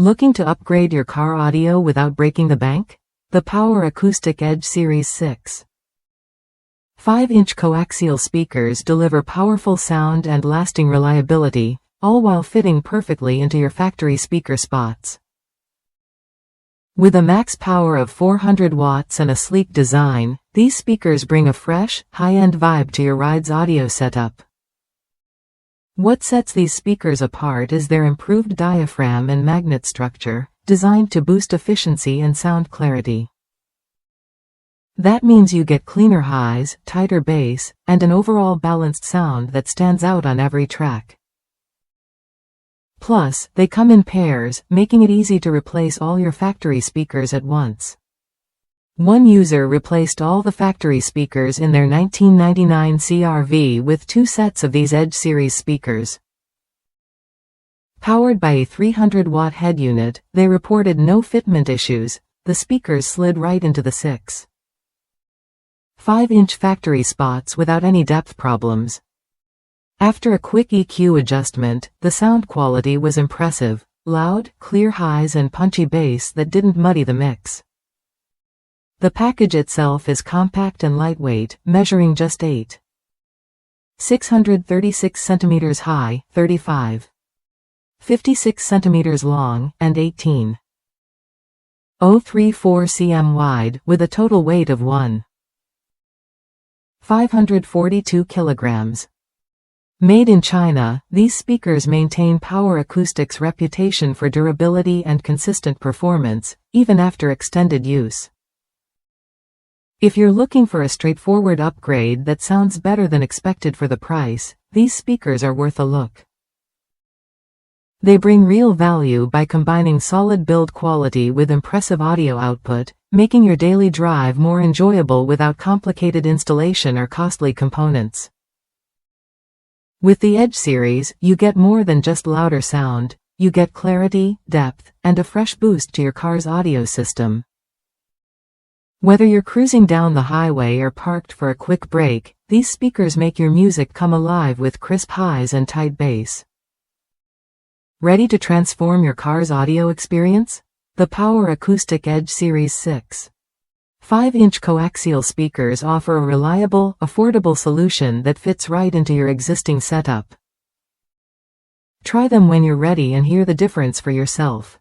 Looking to upgrade your car audio without breaking the bank? The Power Acoustic Edge Series 6. 5-inch coaxial speakers deliver powerful sound and lasting reliability, all while fitting perfectly into your factory speaker spots. With a max power of 400 watts and a sleek design, these speakers bring a fresh, high-end vibe to your ride's audio setup. What sets these speakers apart is their improved diaphragm and magnet structure, designed to boost efficiency and sound clarity. That means you get cleaner highs, tighter bass, and an overall balanced sound that stands out on every track. Plus, they come in pairs, making it easy to replace all your factory speakers at once. One user replaced all the factory speakers in their 1999 CR-V with 2 sets of these Edge series speakers. Powered by a 300-watt head unit, they reported no fitment issues. The speakers slid right into the 6.5-inch factory spots without any depth problems. After a quick EQ adjustment, the sound quality was impressive: loud, clear highs and punchy bass that didn't muddy the mix. The package itself is compact and lightweight, measuring just 8.636 centimeters high, 35.56 centimeters long, and 18.034 cm wide, with a total weight of 1.542 kilograms. Made in China, these speakers maintain Power Acoustic's reputation for durability and consistent performance, even after extended use. If you're looking for a straightforward upgrade that sounds better than expected for the price, these speakers are worth a look. They bring real value by combining solid build quality with impressive audio output, making your daily drive more enjoyable without complicated installation or costly components. With the Edge series, you get more than just louder sound. You get clarity, depth, and a fresh boost to your car's audio system. Whether you're cruising down the highway or parked for a quick break, these speakers make your music come alive with crisp highs and tight bass. Ready to transform your car's audio experience? The Power Acoustic Edge Series 6. 5-inch coaxial speakers offer a reliable, affordable solution that fits right into your existing setup. Try them when you're ready and hear the difference for yourself.